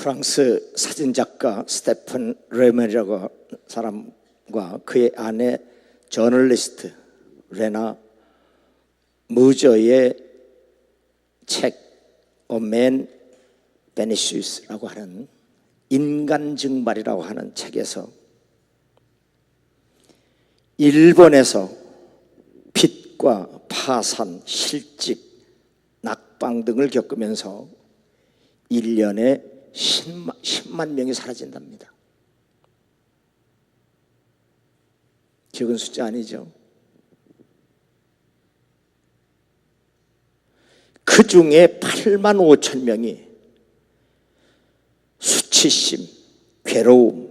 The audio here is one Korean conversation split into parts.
프랑스 사진작가 스테픈 레메라고 사람과 그의 아내 저널리스트 레나 무저의 책 A Man Vanishes 라고 하는 인간 증발이라고 하는 책에서 일본에서 빚과 파산, 실직, 낙방 등을 겪으면서 1년에 10만 명이 사라진답니다. 적은 숫자 아니죠. 그 중에 8만 5천 명이 수치심, 괴로움,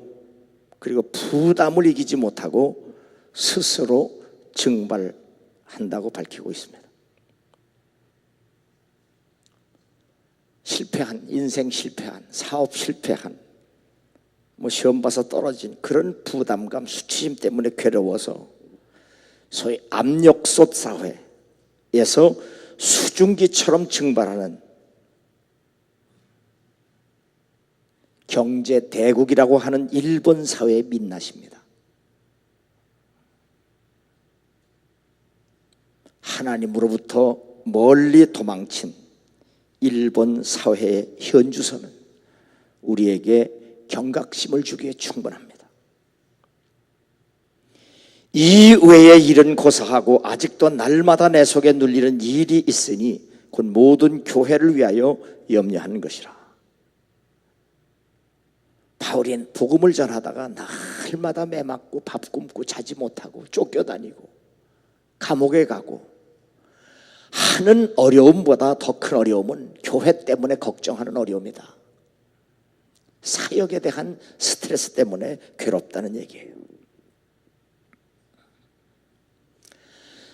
그리고 부담을 이기지 못하고 스스로 증발한다고 밝히고 있습니다. 실패한, 인생 실패한, 사업 실패한, 시험 봐서 떨어진 그런 부담감, 수치심 때문에 괴로워서 소위 압력솥 사회에서 수증기처럼 증발하는 경제 대국이라고 하는 일본 사회의 민낯입니다. 하나님으로부터 멀리 도망친 일본 사회의 현주소는 우리에게 경각심을 주기에 충분합니다. 이 외의 일은 고사하고 아직도 날마다 내 속에 눌리는 일이 있으니 곧 모든 교회를 위하여 염려하는 것이라. 바울은 복음을 전하다가 날마다 매 맞고 밥 굶고 자지 못하고 쫓겨다니고 감옥에 가고 하는 어려움보다 더 큰 어려움은 교회 때문에 걱정하는 어려움이다. 사역에 대한 스트레스 때문에 괴롭다는 얘기예요.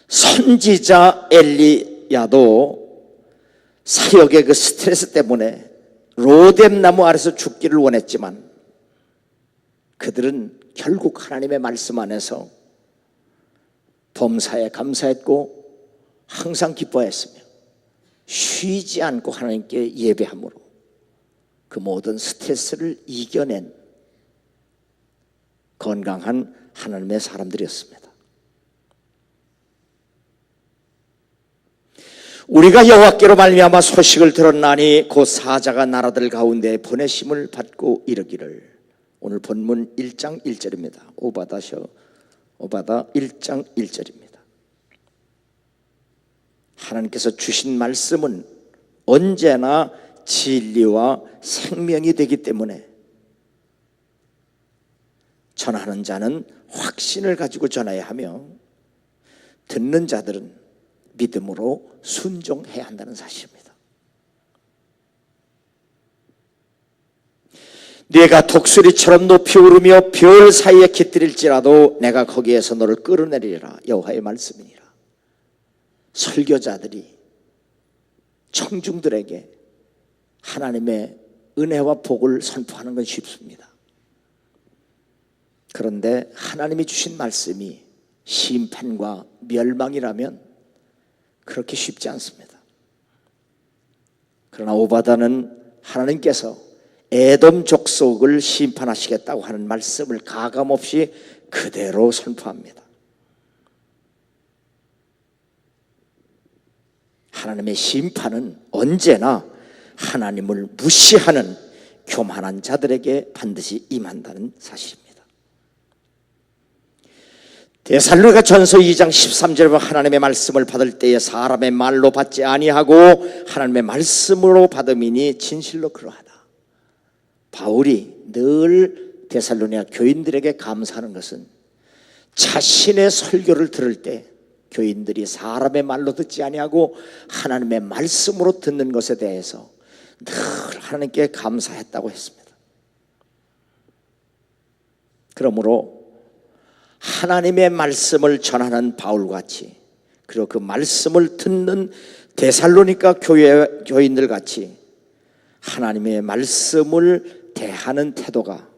선지자 엘리야도 사역의 그 스트레스 때문에 로뎀나무 아래서 죽기를 원했지만 그들은 결국 하나님의 말씀 안에서 범사에 감사했고 항상 기뻐했으며 쉬지 않고 하나님께 예배함으로 그 모든 스트레스를 이겨낸 건강한 하나님의 사람들이었습니다. 우리가 여호와께로 말미암아 소식을 들었나니 곧 사자가 나라들 가운데 보내심을 받고 이르기를. 오늘 본문 1장 1절입니다. 오바다 1장 1절입니다. 하나님께서 주신 말씀은 언제나 진리와 생명이 되기 때문에 전하는 자는 확신을 가지고 전해야 하며 듣는 자들은 믿음으로 순종해야 한다는 사실입니다. 네가 독수리처럼 높이 오르며 별 사이에 깃들일지라도 내가 거기에서 너를 끌어내리리라. 여호와의 말씀이니라. 설교자들이 청중들에게 하나님의 은혜와 복을 선포하는 건 쉽습니다. 그런데 하나님이 주신 말씀이 심판과 멸망이라면 그렇게 쉽지 않습니다. 그러나 오바다는 하나님께서 에돔 족속을 심판하시겠다고 하는 말씀을 가감없이 그대로 선포합니다. 하나님의 심판은 언제나 하나님을 무시하는 교만한 자들에게 반드시 임한다는 사실입니다. 데살로니가 전서 2장 13절에 하나님의 말씀을 받을 때에 사람의 말로 받지 아니하고 하나님의 말씀으로 받음이니 진실로 그러하다. 바울이 늘 데살로니가 교인들에게 감사하는 것은 자신의 설교를 들을 때 교인들이 사람의 말로 듣지 아니하고 하나님의 말씀으로 듣는 것에 대해서 늘 하나님께 감사했다고 했습니다. 그러므로 하나님의 말씀을 전하는 바울같이, 그리고 그 말씀을 듣는 데살로니가 교인들 같이 하나님의 말씀을 대하는 태도가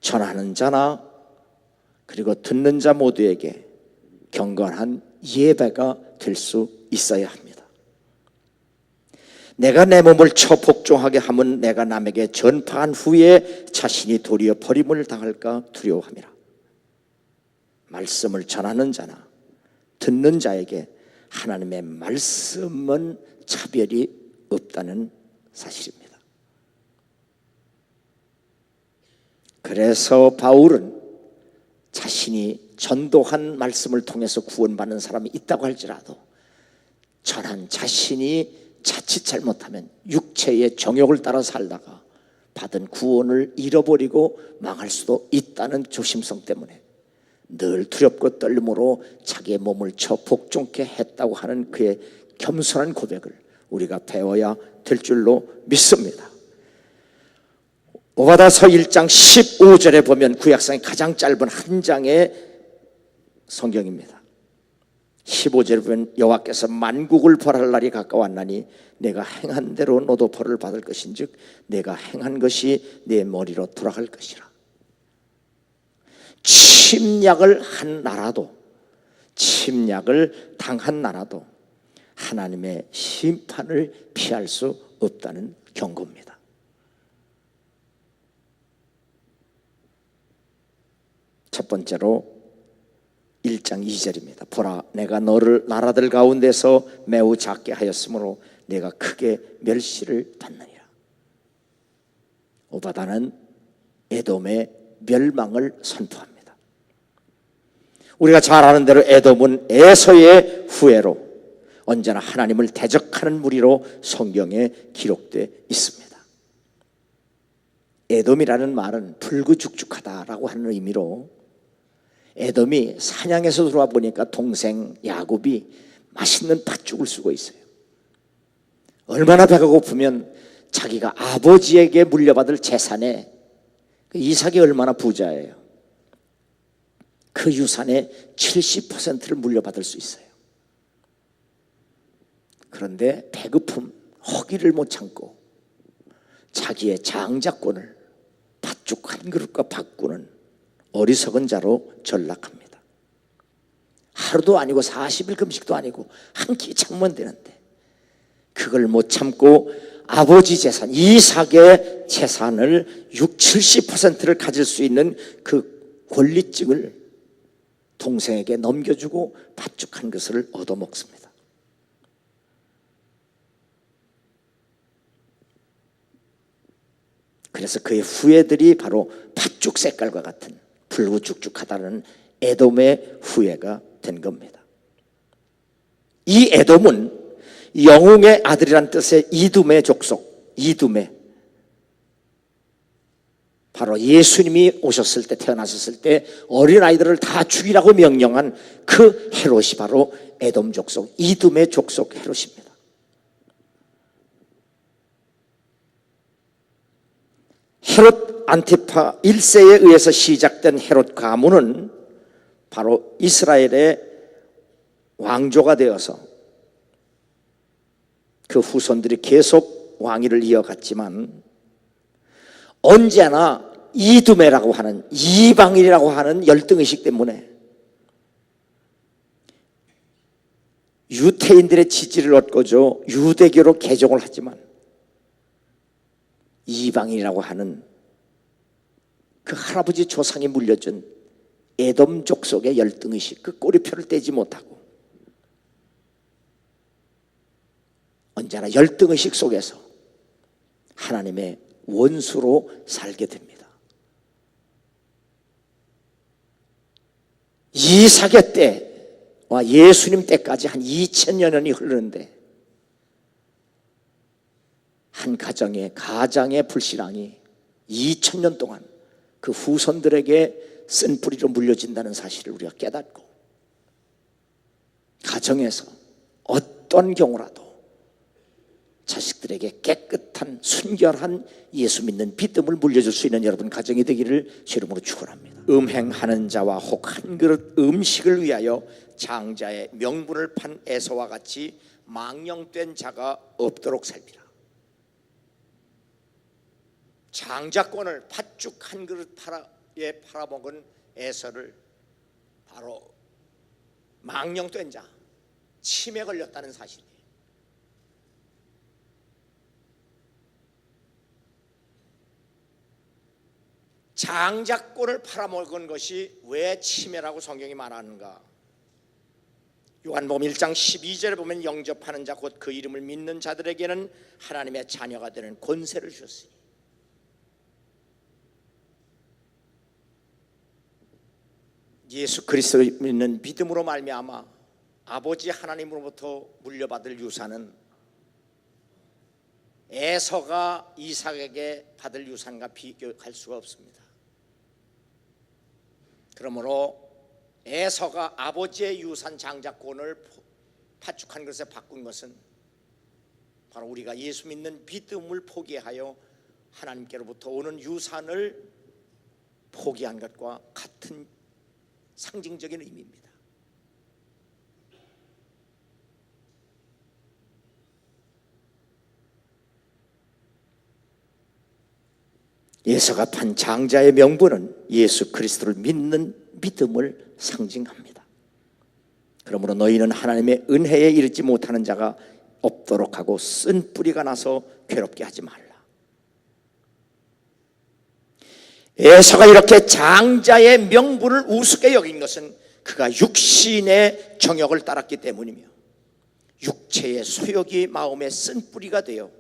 전하는 자나 그리고 듣는 자 모두에게 경건한 예배가 될 수 있어야 합니다. 내가 내 몸을 쳐 복종하게 하면 내가 남에게 전파한 후에 자신이 도리어 버림을 당할까 두려워함이라. 말씀을 전하는 자나 듣는 자에게 하나님의 말씀은 차별이 없다는 사실입니다. 그래서 바울은 자신이 전도한 말씀을 통해서 구원받는 사람이 있다고 할지라도 전한 자신이 자칫 잘못하면 육체의 정욕을 따라 살다가 받은 구원을 잃어버리고 망할 수도 있다는 조심성 때문에 늘 두렵고 떨림으로 자기의 몸을 쳐 복종케 했다고 하는 그의 겸손한 고백을 우리가 배워야 될 줄로 믿습니다. 오바다서 1장 15절에 보면 구약성의 가장 짧은 한 장의 성경입니다. 15절에 보면 여호와께서 만국을 벌할 날이 가까웠나니 내가 행한 대로 너도 벌을 받을 것인즉 내가 행한 것이 내 머리로 돌아갈 것이라. 침략을 한 나라도, 침략을 당한 나라도 하나님의 심판을 피할 수 없다는 경고입니다. 첫 번째로 1장 2절입니다. 보라, 내가 너를 나라들 가운데서 매우 작게 하였으므로 내가 크게 멸시를 받느니라. 오바다는 에돔의 멸망을 선포합니다. 우리가 잘 아는 대로 에돔은 에서의 후예로 언제나 하나님을 대적하는 무리로 성경에 기록되어 있습니다. 에돔이라는 말은 불구죽죽하다라고 하는 의미로 에돔이 사냥에서 들어와 보니까 동생 야곱이 맛있는 팥죽을 쓰고 있어요. 얼마나 배가 고프면 자기가 아버지에게 물려받을 재산에 이삭이 얼마나 부자예요. 그 유산의 70%를 물려받을 수 있어요. 그런데 배고픔, 허기를 못 참고 자기의 장자권을 팥죽 한 그릇과 바꾸는 어리석은 자로 전락합니다. 하루도 아니고 40일 금식도 아니고 한 끼 참으면 되는데 그걸 못 참고 아버지 재산, 이삭의 재산을 70%를 가질 수 있는 그 권리증을 동생에게 넘겨주고 팥죽 한 것을 얻어먹습니다. 그래서 그의 후예들이 바로 팥죽 색깔과 같은 불구죽죽하다는 에돔의 후예가 된 겁니다. 이 에돔은 영웅의 아들이란 뜻의 이둠의 족속, 이둠의 바로 예수님이 오셨을 때, 태어나셨을 때 어린아이들을 다 죽이라고 명령한 그 헤롯이 바로 에돔 족속, 이둠의 족속 헤롯입니다. 헤롯 안티파 1세에 의해서 시작된 헤롯 가문은 바로 이스라엘의 왕조가 되어서 그 후손들이 계속 왕위를 이어갔지만 언제나 이두메라고 하는 이방인이라고 하는 열등의식 때문에 유태인들의 지지를 얻고자 유대교로 개종을 하지만 이방인이라고 하는 그 할아버지 조상이 물려준 에돔 족속의 열등의식, 그 꼬리표를 떼지 못하고 언제나 열등의식 속에서 하나님의 원수로 살게 됩니다. 이삭의 때와 예수님 때까지 한 2000여 년이 흐르는데 한 가장의 불신앙이 2000년 동안 그 후손들에게 쓴 뿌리로 물려진다는 사실을 우리가 깨닫고 가정에서 어떤 경우라도 자식들에게 깨끗한 순결한 예수 믿는 믿음을 물려줄 수 있는 여러분 가정이 되기를 주름으로 축원합니다. 음행하는 자와 혹 한 그릇 음식을 위하여 장자의 명분을 판 에서와 같이 망령된 자가 없도록 살피라. 장자권을 팥죽 한 그릇 팔아먹은 에서를 바로 망령된 자, 치매 걸렸다는 사실이에요. 장자권을 팔아먹은 것이 왜 침해라고 성경이 말하는가? 요한복음 1장 12절에 보면 영접하는 자 곧 그 이름을 믿는 자들에게는 하나님의 자녀가 되는 권세를 주셨으니, 예수 그리스도를 믿는 믿음으로 말미암아 아버지 하나님으로부터 물려받을 유산은 에서가 이삭에게 받을 유산과 비교할 수가 없습니다. 그러므로 에서가 아버지의 유산 장자권을 파축한 것에 바꾼 것은 바로 우리가 예수 믿는 믿음을 포기하여 하나님께로부터 오는 유산을 포기한 것과 같은 상징적인 의미입니다. 에서가 판 장자의 명분은 예수 그리스도를 믿는 믿음을 상징합니다. 그러므로 너희는 하나님의 은혜에 이르지 못하는 자가 없도록 하고 쓴 뿌리가 나서 괴롭게 하지 말라. 에서가 이렇게 장자의 명분을 우습게 여긴 것은 그가 육신의 정욕을 따랐기 때문이며 육체의 소욕이 마음에 쓴 뿌리가 되어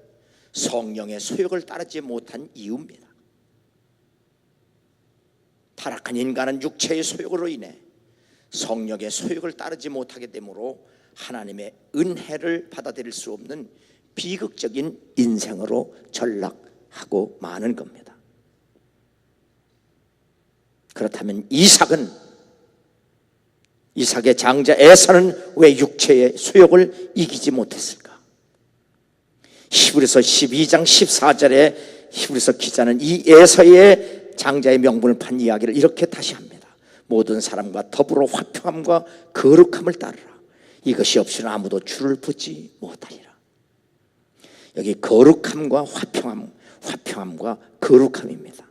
성령의 소욕을 따르지 못한 이유입니다. 타락한 인간은 육체의 소욕으로 인해 성령의 소욕을 따르지 못하게 되므로 하나님의 은혜를 받아들일 수 없는 비극적인 인생으로 전락하고 마는 겁니다. 그렇다면 이삭의 장자 에서는 왜 육체의 소욕을 이기지 못했을까? 히브리서 12장 14절에 히브리서 기자는 이 에서의 장자의 명분을 판 이야기를 이렇게 다시 합니다. 모든 사람과 더불어 화평함과 거룩함을 따르라. 이것이 없이는 아무도 주를 보지 못하리라. 여기 거룩함과 화평함과 거룩함입니다.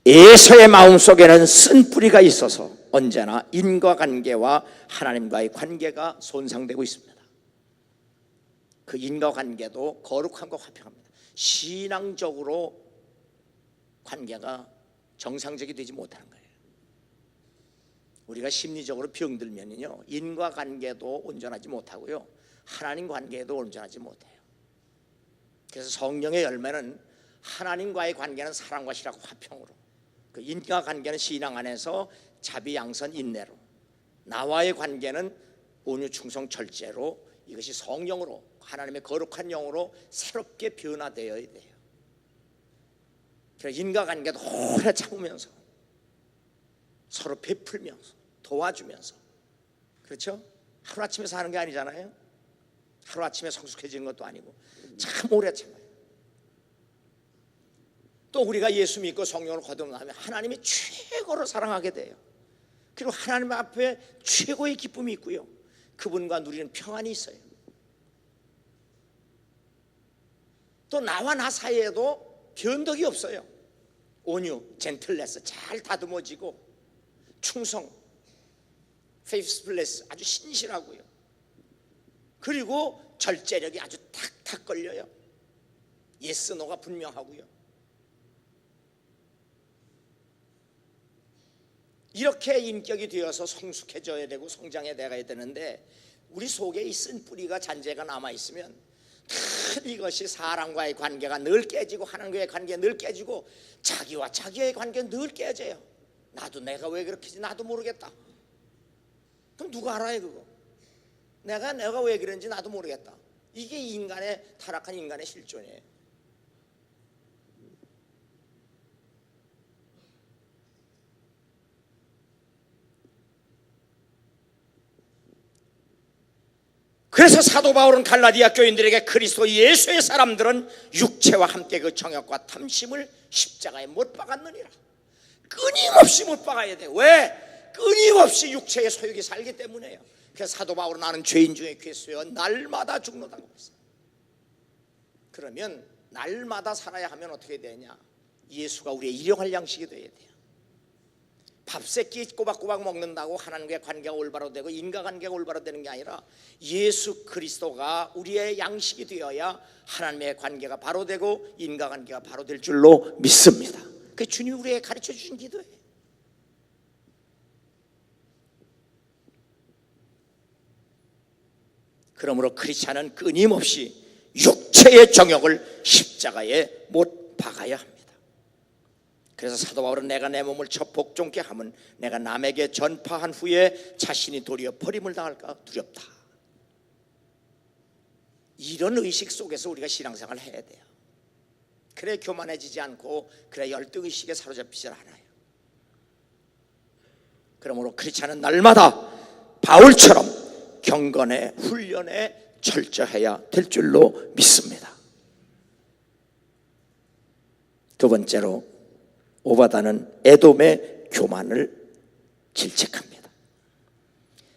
에서의 마음속에는 쓴 뿌리가 있어서 언제나 인과관계와 하나님과의 관계가 손상되고 있습니다. 그 인과관계도 거룩함과 화평합니다. 신앙적으로 관계가 정상적이 되지 못하는 거예요. 우리가 심리적으로 병들면요, 인과관계도 온전하지 못하고요, 하나님 관계도 온전하지 못해요. 그래서 성령의 열매는 하나님과의 관계는 사랑과 신앙과 화평으로, 그 인과관계는 신앙 안에서 자비, 양선, 인내로, 나와의 관계는 온유, 충성, 절제로, 이것이 성령으로, 하나님의 거룩한 영으로 새롭게 변화되어야 돼요. 그래서 인과관계도 오래 참으면서 서로 베풀면서 도와주면서, 그렇죠? 하루아침에 사는 게 아니잖아요. 하루아침에 성숙해지는 것도 아니고 참 오래 참아요. 또 우리가 예수 믿고 성령을 거듭나면 하나님이 최고로 사랑하게 돼요. 그리고 하나님 앞에 최고의 기쁨이 있고요, 그분과 누리는 평안이 있어요. 또 나와 나 사이에도 변덕이 없어요. 온유, 젠틀레스, 잘 다듬어지고, 충성, 페이스플레스, 아주 신실하고요. 그리고 절제력이 아주 탁탁 걸려요. 예스 노가 분명하고요. 이렇게 인격이 되어서 성숙해져야 되고 성장해 나가야 되는데, 우리 속에 이 쓴 뿌리가 잔재가 남아있으면 이것이 사람과의 관계가 늘 깨지고 하나님과의 관계가 늘 깨지고 자기와 자기의 관계가 늘 깨져요. 나도 내가 왜 그렇게지 나도 모르겠다. 그럼 누가 알아요 그거? 내가 왜 그런지 나도 모르겠다. 이게 인간의 타락한 인간의 실존이에요. 그래서 사도 바울은 갈라디아 교인들에게 그리스도 예수의 사람들은 육체와 함께 그 정욕과 탐심을 십자가에 못 박았느니라. 끊임없이 못 박아야 돼. 왜? 끊임없이 육체의 소욕이 살기 때문에요. 그래서 사도 바울은 나는 죄인 중에 괴수여 날마다 죽노다고 했어요. 그러면 날마다 살아야 하면 어떻게 되냐? 예수가 우리의 일용할 양식이 되어야 돼요. 밥새끼 꼬박꼬박 먹는다고 하나님과의 관계가 올바로 되고 인과관계가 올바로 되는 게 아니라 예수 그리스도가 우리의 양식이 되어야 하나님의 관계가 바로 되고 인과관계가 바로 될 줄로 믿습니다. 그게 주님이 우리에게 가르쳐 주신 기도예요. 그러므로 크리스찬은 끊임없이 육체의 정욕을 십자가에 못 박아야 합니다. 그래서 사도 바울은 내가 내 몸을 쳐 복종케 하면 내가 남에게 전파한 후에 자신이 도리어 버림을 당할까 두렵다. 이런 의식 속에서 우리가 신앙생활을 해야 돼요. 그래 교만해지지 않고 그래 열등의식에 사로잡히지 않아요. 그러므로 크리스찬은 날마다 바울처럼 경건의 훈련에 철저해야 될 줄로 믿습니다. 두 번째로 오바다는 에돔의 교만을 질책합니다.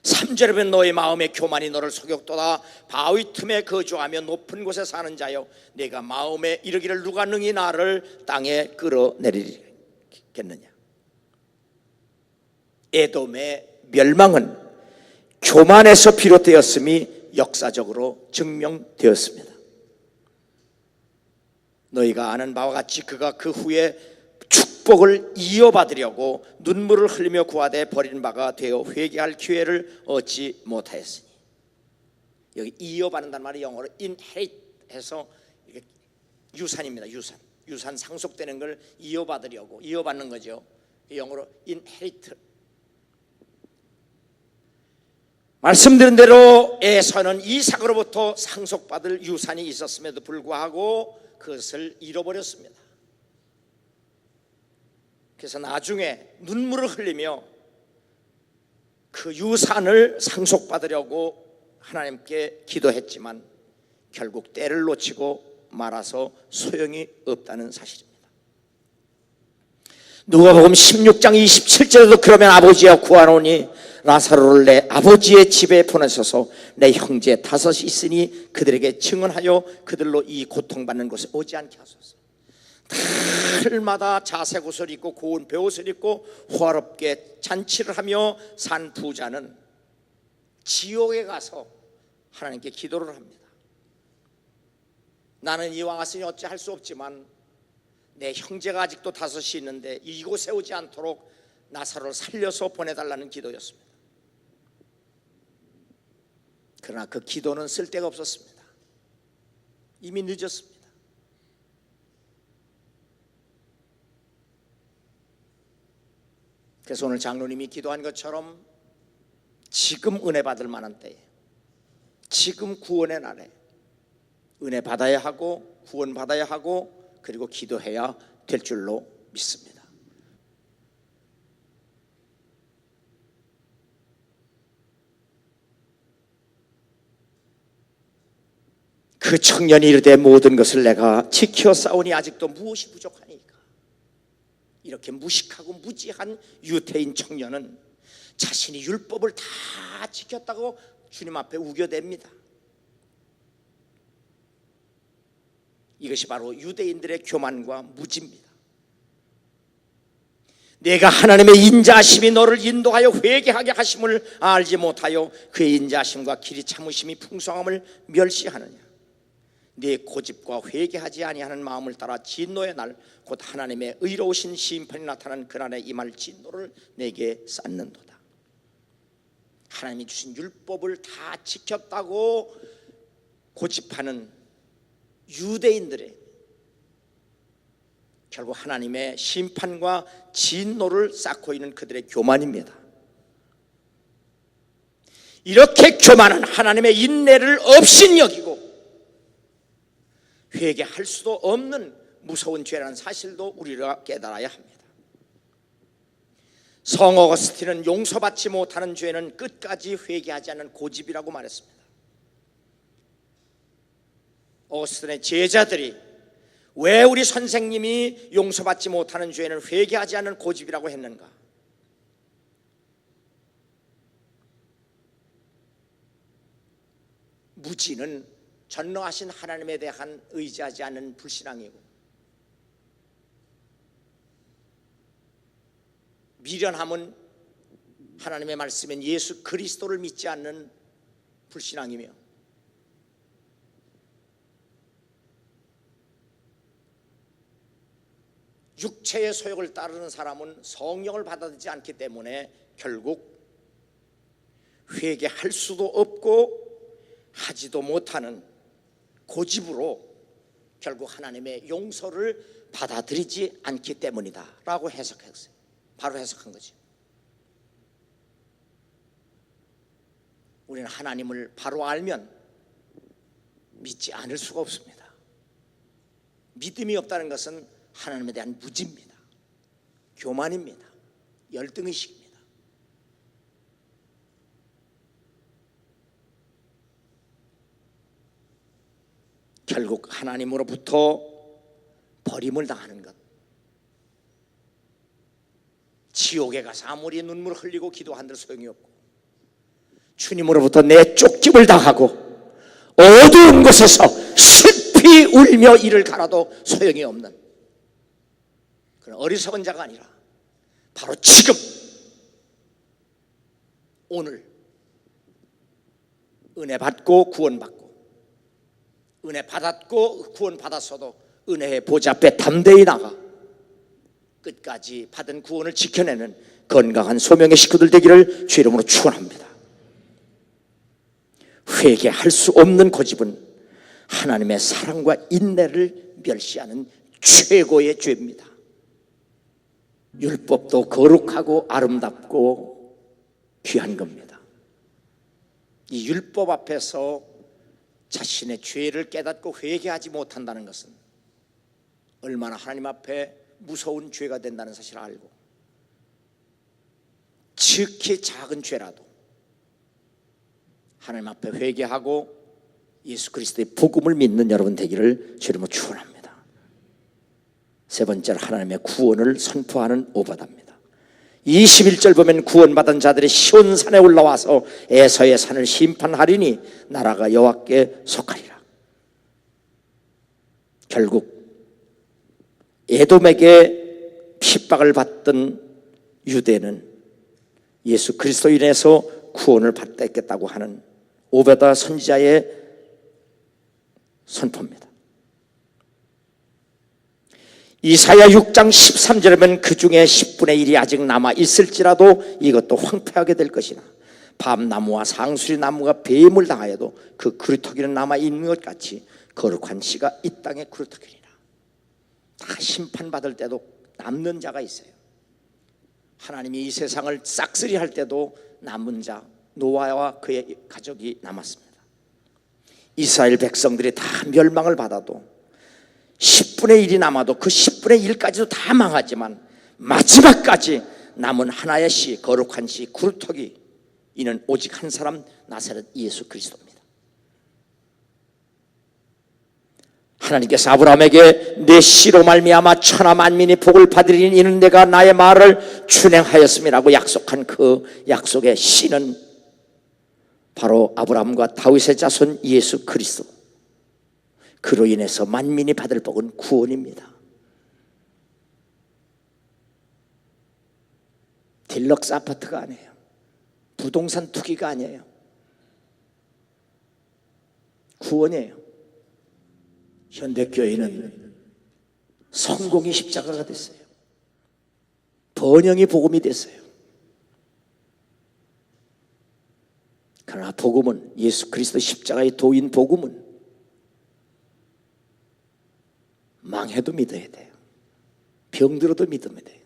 3절에 보면 너의 마음의 교만이 너를 속였도다. 바위 틈에 거주하며 높은 곳에 사는 자여 내가 마음에 이르기를 누가 능히 나를 땅에 끌어내리겠느냐. 에돔의 멸망은 교만에서 비롯되었음이 역사적으로 증명되었습니다. 너희가 아는 바와 같이 그가 그 후에 축복을 이어받으려고 눈물을 흘리며 구하되 버린 바가 되어 회개할 기회를 얻지 못하였으니, 여기 이어받는다는 말이 영어로 inherit 해서 유산입니다. 유산 상속되는 걸 이어받으려고 이어받는 거죠. 영어로 inherit. 말씀드린 대로 에서는 이삭으로부터 상속받을 유산이 있었음에도 불구하고 그것을 잃어버렸습니다. 그래서 나중에 눈물을 흘리며 그 유산을 상속받으려고 하나님께 기도했지만 결국 때를 놓치고 말아서 소용이 없다는 사실입니다. 누가복음 16장 27절에도 그러면 아버지여 구하노니 라사로를 내 아버지의 집에 보내셔서 내 형제 5이 있으니 그들에게 증언하여 그들로 이 고통받는 곳에 오지 않게 하소서. 달마다 자색 옷을 입고 고운 베옷을 입고 호화롭게 잔치를 하며 산 부자는 지옥에 가서 하나님께 기도를 합니다. 나는 이와 같으니 어찌 할 수 없지만 내 형제가 아직도 5이 있는데 이곳에 오지 않도록 나사로를 살려서 보내달라는 기도였습니다. 그러나 그 기도는 쓸데가 없었습니다. 이미 늦었습니다. 그래서 오늘 장로님이 기도한 것처럼 지금 은혜 받을 만한 때에, 지금 구원의 날에 은혜 받아야 하고 구원 받아야 하고 그리고 기도해야 될 줄로 믿습니다. 그 청년이 이르되 모든 것을 내가 지켜 싸우니 아직도 무엇이 부족하니까. 이렇게 무식하고 무지한 유태인 청년은 자신이 율법을 다 지켰다고 주님 앞에 우겨댑니다. 이것이 바로 유대인들의 교만과 무지입니다. 내가 하나님의 인자하심이 너를 인도하여 회개하게 하심을 알지 못하여 그의 인자하심과 길이 참으심이 풍성함을 멸시하느냐. 네 고집과 회개하지 아니하는 마음을 따라 진노의 날 곧 하나님의 의로우신 심판이 나타난 그날에 임할 진노를 내게 쌓는도다. 하나님이 주신 율법을 다 지켰다고 고집하는 유대인들의 결국 하나님의 심판과 진노를 쌓고 있는 그들의 교만입니다. 이렇게 교만은 하나님의 인내를 업신여기고 회개할 수도 없는 무서운 죄라는 사실도 우리가 깨달아야 합니다. 성 어거스틴은 용서받지 못하는 죄는 끝까지 회개하지 않는 고집이라고 말했습니다. 어거스틴의 제자들이 왜 우리 선생님이 용서받지 못하는 죄는 회개하지 않는 고집이라고 했는가? 무지는 전능하신 하나님에 대한 의지하지 않는 불신앙이고, 미련함은 하나님의 말씀인 예수 그리스도를 믿지 않는 불신앙이며, 육체의 소욕을 따르는 사람은 성령을 받아들이지 않기 때문에 결국 회개할 수도 없고 하지도 못하는 고집으로 결국 하나님의 용서를 받아들이지 않기 때문이다 라고 해석했어요. 바로 해석한 거죠. 우리는 하나님을 바로 알면 믿지 않을 수가 없습니다. 믿음이 없다는 것은 하나님에 대한 무지입니다. 교만입니다. 열등의식입니다. 결국 하나님으로부터 버림을 당하는 것, 지옥에 가서 아무리 눈물 흘리고 기도한들 소용이 없고, 주님으로부터 내 쪽집을 당하고 어두운 곳에서 슬피 울며 이를 갈아도 소용이 없는 그런 어리석은 자가 아니라 바로 지금 오늘 은혜 받고 구원받고, 은혜 받았고 구원 받았어도 은혜의 보좌 앞에 담대히 나가 끝까지 받은 구원을 지켜내는 건강한 소명의 식구들 되기를 주 이름으로 축원합니다. 회개할 수 없는 고집은 하나님의 사랑과 인내를 멸시하는 최고의 죄입니다. 율법도 거룩하고 아름답고 귀한 겁니다. 이 율법 앞에서 자신의 죄를 깨닫고 회개하지 못한다는 것은 얼마나 하나님 앞에 무서운 죄가 된다는 사실을 알고, 지극히 작은 죄라도 하나님 앞에 회개하고 예수 그리스도의 복음을 믿는 여러분 되기를 주님으로 축원합니다. 세 번째로 하나님의 구원을 선포하는 오바다입니다. 21절 보면 구원받은 자들이 시온산에 올라와서 에서의 산을 심판하리니 나라가 여호와께 속하리라. 결국 에돔에게 핍박을 받던 유대는 예수 그리스도로 인해서 구원을 받겠다고 하는 오베다 선지자의 선포입니다. 이사야 6장 13절에 보면 그 중에 10분의 1이 아직 남아 있을지라도 이것도 황폐하게 될 것이나 밤나무와 상수리 나무가 뱀을 당하여도 그 그루터기는 남아 있는 것 같이 거룩한 씨가 이 땅에 그루터기리라. 다 심판받을 때도 남는 자가 있어요. 하나님이 이 세상을 싹쓸이 할 때도 남은 자 노아와 그의 가족이 남았습니다. 이스라엘 백성들이 다 멸망을 받아도 10분의 1이 남아도 그 10분의 1까지도 다 망하지만 마지막까지 남은 하나의 씨, 거룩한 씨, 구루터기, 이는 오직 한 사람, 나사렛 예수 그리스도입니다. 하나님께서 아브라함에게 내 씨로 말미암아 천하 만민이 복을 받으리니 이는 내가 나의 말을 준행하였음이라고 약속한 그 약속의 씨는 바로 아브라함과 다윗의 자손 예수 그리스도. 그로 인해서 만민이 받을 복은 구원입니다. 딜럭스 아파트가 아니에요. 부동산 투기가 아니에요. 구원이에요. 현대교회는 성공이 십자가가 됐어요. 번영이 복음이 됐어요. 그러나 복음은, 예수 그리스도 십자가의 도인 복음은 망해도 믿어야 돼요. 병들어도 믿으면 돼요.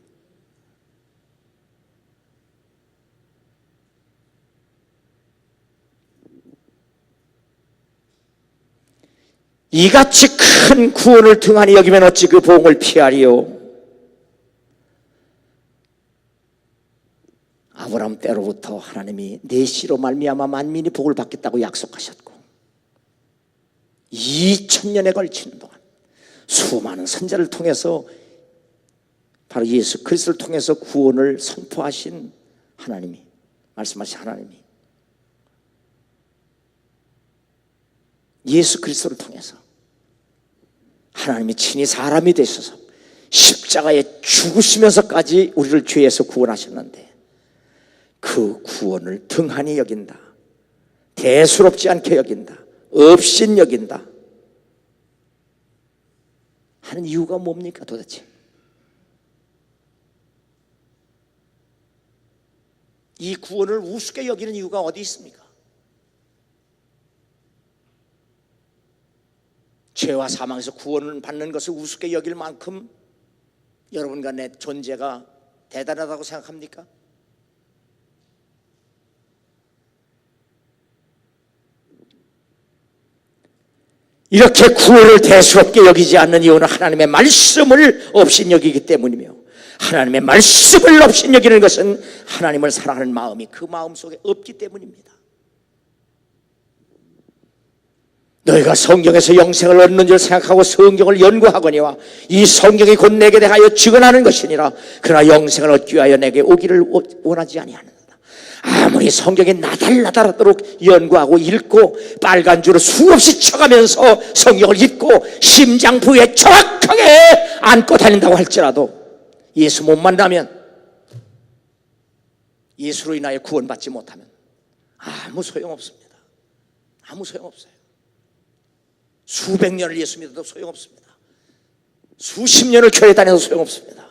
이같이 큰 구원을 등한히 여기면 어찌 그 복음을 피하리요. 아브라함 때로부터 하나님이 내 씨로 말미암아 만민이 복을 받겠다고 약속하셨고 2000년에 걸치는 동안 수많은 선자를 통해서 바로 예수 그리스도를 통해서 구원을 선포하신 하나님이, 말씀하신 하나님이 예수 그리스도를 통해서 하나님이 친히 사람이 되셔서 십자가에 죽으시면서까지 우리를 죄에서 구원하셨는데 그 구원을 등한히 여긴다, 대수롭지 않게 여긴다, 없인 여긴다 하는 이유가 뭡니까 도대체? 이 구원을 우습게 여기는 이유가 어디 있습니까? 죄와 사망에서 구원을 받는 것을 우습게 여길 만큼 여러분과 내 존재가 대단하다고 생각합니까? 이렇게 구원을 대수롭게 여기지 않는 이유는 하나님의 말씀을 없인 여기기 때문이며, 하나님의 말씀을 없인 여기는 것은 하나님을 사랑하는 마음이 그 마음 속에 없기 때문입니다. 너희가 성경에서 영생을 얻는 줄 생각하고 성경을 연구하거니와 이 성경이 곧 내게 대하여 증언하는 것이니라. 그러나 영생을 얻기 위하여 내게 오기를 원하지 아니하는다. 아무리 성경에 나달나달하도록 연구하고 읽고 빨간 줄을 수없이 쳐가면서 성경을 읽고 심장 부위에 정확하게 안고 다닌다고 할지라도 예수 못 만나면, 예수로 인하여 구원받지 못하면 아무 소용없습니다. 아무 소용없어요. 수백 년을 예수 믿어도 소용없습니다. 수십 년을 교회 다녀도 소용없습니다.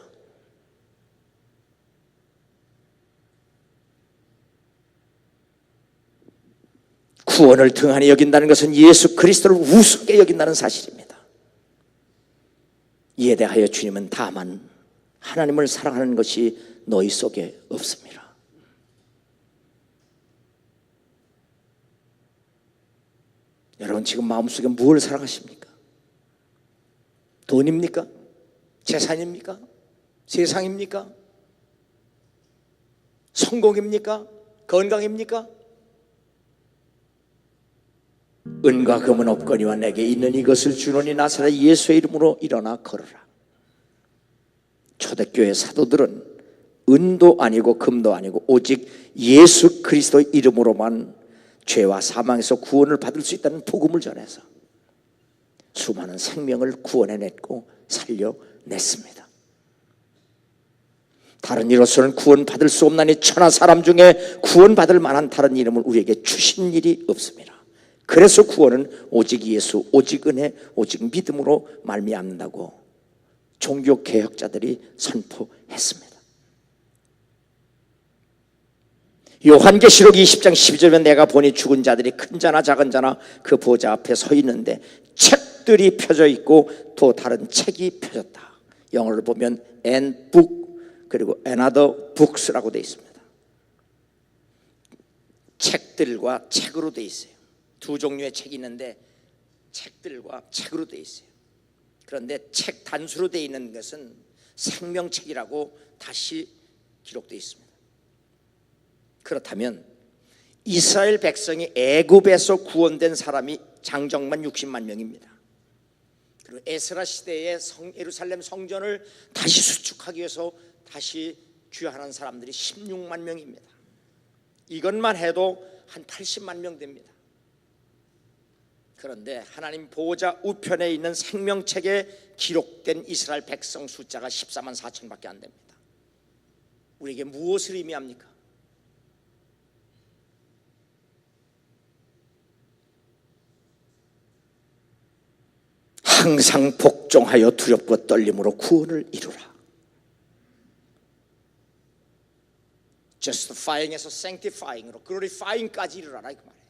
구원을 등한히 여긴다는 것은 예수 그리스도를 우습게 여긴다는 사실입니다. 이에 대하여 주님은 다만 하나님을 사랑하는 것이 너희 속에 없습니다. 여러분 지금 마음속에 무엇을 사랑하십니까? 돈입니까? 재산입니까? 세상입니까? 성공입니까? 건강입니까? 은과 금은 없거니와 내게 있는 이것을 주노니 나사렛 예수의 이름으로 일어나 걸어라. 초대교회 사도들은 은도 아니고 금도 아니고 오직 예수 그리스도의 이름으로만 죄와 사망에서 구원을 받을 수 있다는 복음을 전해서 수많은 생명을 구원해냈고 살려냈습니다. 다른 이로서는 구원받을 수 없나니 천하 사람 중에 구원받을 만한 다른 이름을 우리에게 주신 일이 없습니다. 그래서 구원은 오직 예수, 오직 은혜, 오직 믿음으로 말미암는다고 종교개혁자들이 선포했습니다. 요한계시록 20장 12절에 내가 보니 죽은 자들이 큰 자나 작은 자나 그 보좌 앞에 서 있는데 책들이 펴져 있고 또 다른 책이 펴졌다. 영어를 보면 and book 그리고 another books라고 되어 있습니다. 책들과 책으로 되어 있어요. 두 종류의 책이 있는데 책들과 책으로 되어 있어요. 그런데 책 단수로 되어 있는 것은 생명책이라고 다시 기록되어 있습니다. 그렇다면 이스라엘 백성이 애굽에서 구원된 사람이 장정만 60만 명입니다. 그리고 에스라 시대에 예루살렘 성전을 다시 수축하기 위해서 다시 귀환한 사람들이 16만 명입니다. 이것만 해도 한 80만 명 됩니다. 그런데 하나님 보호자 우편에 있는 생명책에 기록된 이스라엘 백성 숫자가 14만 4천밖에 안 됩니다. 우리에게 무엇을 의미합니까? 항상 복종하여 두렵고 떨림으로 구원을 이루라. justifying에서 sanctifying으로 glorifying까지 이르라라 이 말이에요.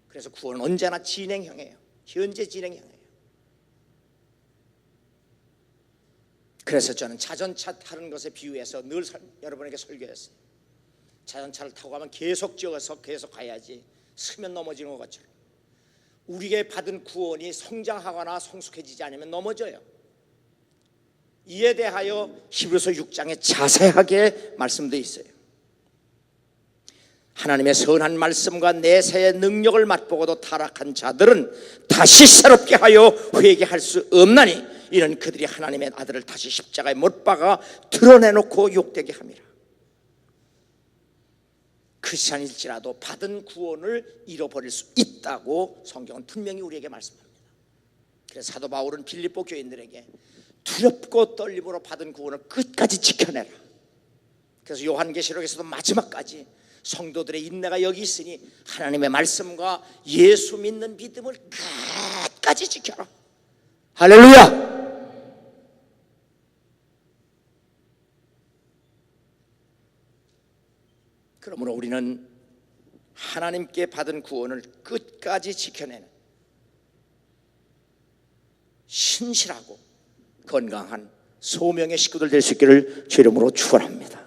그래서 구원은 언제나 진행형이에요. 현재 진행형이에요. 그래서 저는 자전차 타는 것에 비유해서 늘 여러분에게 설교했어요. 자전차를 타고 가면 계속 지어서 계속 가야지 서면 넘어지는 것처럼 우리에게 받은 구원이 성장하거나 성숙해지지 않으면 넘어져요. 이에 대하여 히브리서 6장에 자세하게 말씀되어 있어요. 하나님의 선한 말씀과 내세의 능력을 맛보고도 타락한 자들은 다시 새롭게 하여 회개할 수 없나니 이는 그들이 하나님의 아들을 다시 십자가에 못 박아 드러내놓고 욕되게 함이라. 크리스찬일지라도 받은 구원을 잃어버릴 수 있다고 성경은 분명히 우리에게 말씀합니다. 그래서 사도 바울은 빌립보 교인들에게 두렵고 떨림으로 받은 구원을 끝까지 지켜내라. 그래서 요한계시록에서도 마지막까지 성도들의 인내가 여기 있으니 하나님의 말씀과 예수 믿는 믿음을 끝까지 지켜라. 할렐루야. 그러므로 우리는 하나님께 받은 구원을 끝까지 지켜내는 신실하고 건강한 소명의 식구들 될 수 있기를 주의 이름으로 축원합니다.